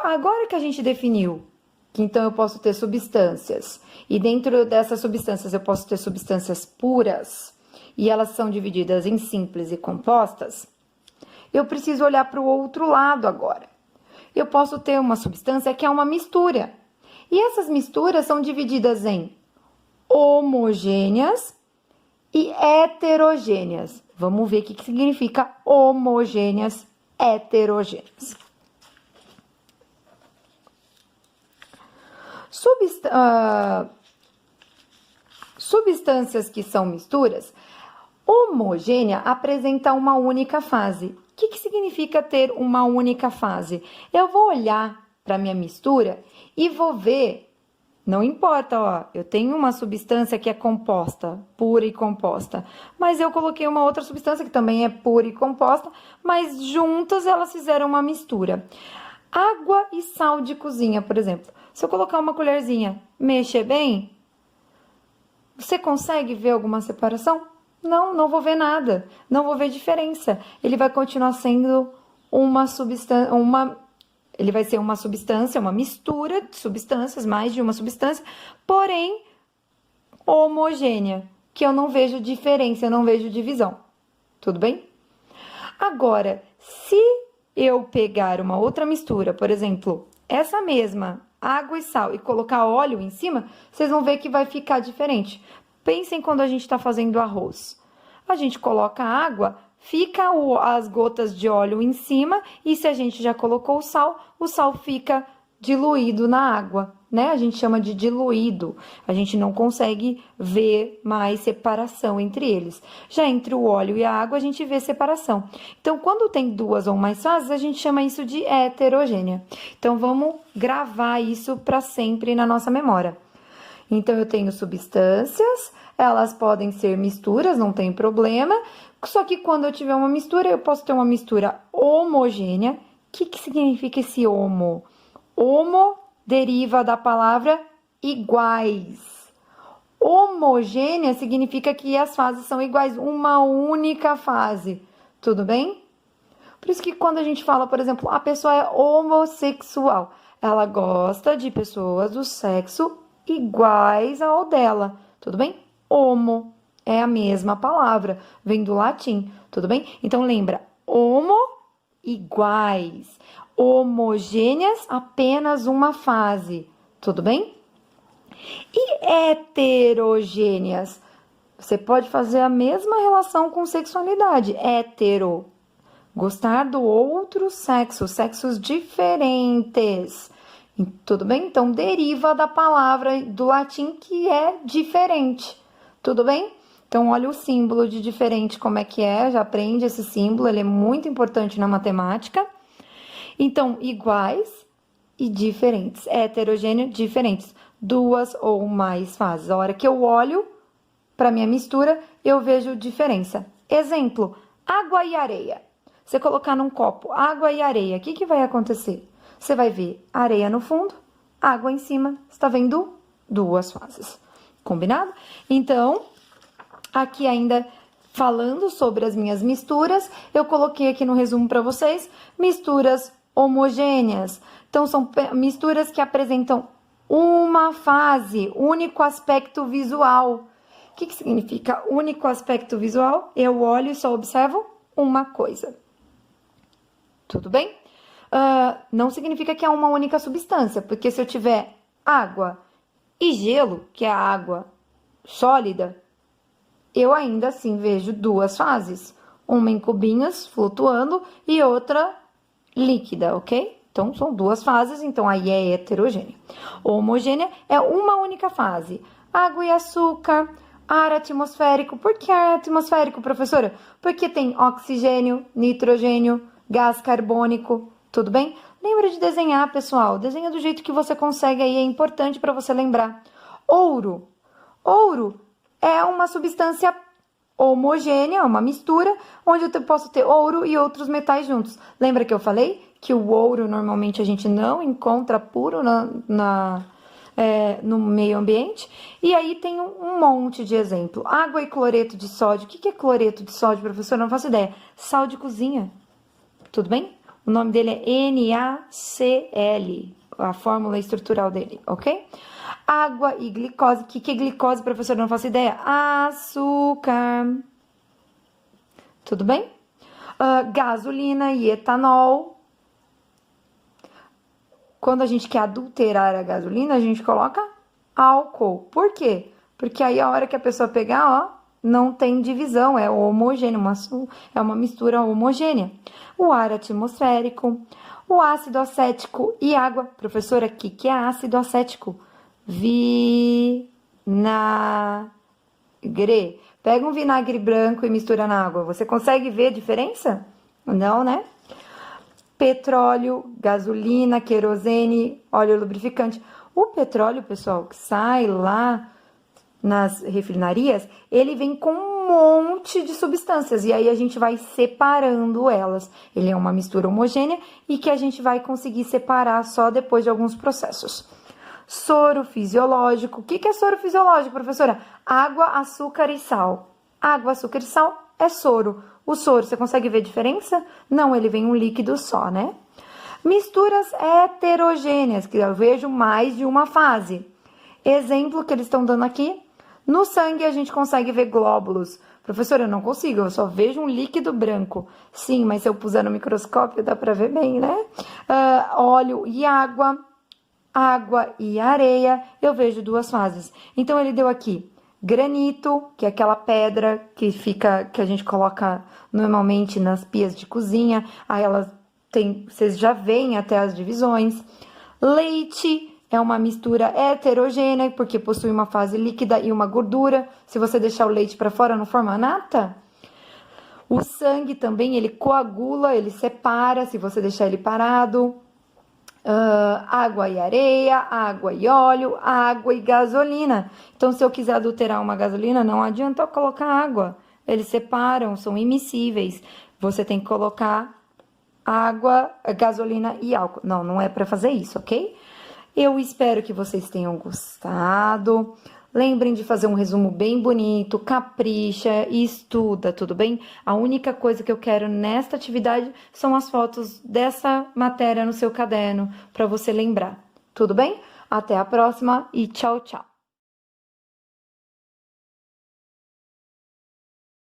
Agora que a gente definiu que então eu posso ter substâncias, e dentro dessas substâncias eu posso ter substâncias puras, e elas são divididas em simples e compostas, eu preciso olhar para o outro lado agora. Eu posso ter uma substância que é uma mistura, e essas misturas são divididas em homogêneas e heterogêneas. Vamos ver o que significa homogêneas, heterogêneas. Substâncias que são misturas, homogênea apresenta uma única fase. O que significa ter uma única fase? Eu vou olhar para a minha mistura e vou ver, não importa, ó, eu tenho uma substância que é composta, pura e composta, mas eu coloquei uma outra substância que também é pura e composta, mas juntas elas fizeram uma mistura. Água e sal de cozinha, por exemplo. Se eu colocar uma colherzinha, mexer bem, você consegue ver alguma separação? Não, não vou ver nada, não vou ver diferença. Ele vai continuar sendo uma substância, ele vai ser uma substância, uma mistura de substâncias, mais de uma substância, porém homogênea, que eu não vejo diferença, eu não vejo divisão. Tudo bem? Agora, se eu pegar uma outra mistura, por exemplo, essa mesma água e sal e colocar óleo em cima, vocês vão ver que vai ficar diferente. Pensem quando a gente está fazendo arroz. A gente coloca água, fica as gotas de óleo em cima e se a gente já colocou o sal fica diluído na água, né? A gente chama de diluído. A gente não consegue ver mais separação entre eles. Já entre o óleo e a água, a gente vê separação. Então, quando tem duas ou mais fases, a gente chama isso de heterogênea. Então, vamos gravar isso para sempre na nossa memória. Então, eu tenho substâncias, elas podem ser misturas, não tem problema. Só que quando eu tiver uma mistura, eu posso ter uma mistura homogênea. O que significa esse homo? Homo deriva da palavra iguais. Homogênea significa que as fases são iguais, uma única fase. Tudo bem? Por isso que quando a gente fala, por exemplo, a pessoa é homossexual, ela gosta de pessoas do sexo iguais ao dela. Tudo bem? Homo é a mesma palavra, vem do latim. Tudo bem? Então lembra, homo, iguais. Homogêneas, apenas uma fase, tudo bem? E heterogêneas? Você pode fazer a mesma relação com sexualidade. Hetero, gostar do outro sexo, sexos diferentes. Tudo bem? Então, deriva da palavra do latim que é diferente, tudo bem? Então, olha o símbolo de diferente, como é que é, já aprende esse símbolo, ele é muito importante na matemática. Então, iguais e diferentes, heterogêneo, diferentes, duas ou mais fases. A hora que eu olho para minha mistura, eu vejo diferença. Exemplo, água e areia. Você colocar num copo água e areia, o que vai acontecer? Você vai ver areia no fundo, água em cima, você está vendo duas fases. Combinado? Então, aqui ainda falando sobre as minhas misturas, eu coloquei aqui no resumo para vocês, misturas homogêneas. Então, são misturas que apresentam uma fase, único aspecto visual. O que significa único aspecto visual? Eu olho e só observo uma coisa. Tudo bem? Não significa que é uma única substância, porque se eu tiver água e gelo, que é a água sólida, eu ainda assim vejo duas fases. Uma em cubinhos, flutuando, e outra líquida, ok? Então, são duas fases, então aí é heterogênea. Homogênea é uma única fase. Água e açúcar, ar atmosférico. Por que ar atmosférico, professora? Porque tem oxigênio, nitrogênio, gás carbônico, tudo bem? Lembra de desenhar, pessoal. Desenha do jeito que você consegue aí, é importante para você lembrar. Ouro. Ouro é uma substância homogênea, uma mistura, onde eu posso ter ouro e outros metais juntos. Lembra que eu falei que o ouro normalmente a gente não encontra puro no meio ambiente? E aí tem um monte de exemplo. Água e cloreto de sódio. O que é cloreto de sódio, professor? Não faço ideia. Sal de cozinha. Tudo bem? O nome dele é NaCl, a fórmula estrutural dele, ok? Água e glicose. O que é glicose, professor? Não faço ideia. Açúcar. Tudo bem? Gasolina e etanol. Quando a gente quer adulterar a gasolina, a gente coloca álcool. Por quê? Porque aí a hora que a pessoa pegar, ó, não tem divisão, é homogêneo, é uma mistura homogênea. O ar atmosférico, o ácido acético e água. Professora, o que é ácido acético? Vinagre. Pega um vinagre branco e mistura na água. Você consegue ver a diferença? Não, né? Petróleo, gasolina, querosene, óleo lubrificante. O petróleo, pessoal, que sai lá nas refinarias, ele vem com um monte de substâncias e aí a gente vai separando elas. Ele é uma mistura homogênea e que a gente vai conseguir separar só depois de alguns processos. Soro fisiológico. O que é soro fisiológico, professora? Água, açúcar e sal. Água, açúcar e sal é soro. O soro, você consegue ver a diferença? Não, ele vem um líquido só, né? Misturas heterogêneas, que eu vejo mais de uma fase. Exemplo que eles estão dando aqui. No sangue, a gente consegue ver glóbulos. Professora, eu não consigo, eu só vejo um líquido branco. Sim, mas se eu puser no microscópio, dá pra ver bem, né? Óleo e água, água e areia, eu vejo duas fases. Então, ele deu aqui granito, que é aquela pedra que a gente coloca normalmente nas pias de cozinha. Aí vocês já veem até as divisões. Leite é uma mistura heterogênea, porque possui uma fase líquida e uma gordura. Se você deixar o leite para fora, não forma nata. O sangue também, ele coagula, ele separa, se você deixar ele parado. Água e areia, água e óleo, água e gasolina. Então, se eu quiser adulterar uma gasolina, não adianta eu colocar água. Eles separam, são immiscíveis. Você tem que colocar água, gasolina e álcool. Não, não é para fazer isso, ok? Eu espero que vocês tenham gostado. Lembrem de fazer um resumo bem bonito, capricha e estuda, tudo bem? A única coisa que eu quero nesta atividade são as fotos dessa matéria no seu caderno, para você lembrar, tudo bem? Até a próxima e tchau, tchau!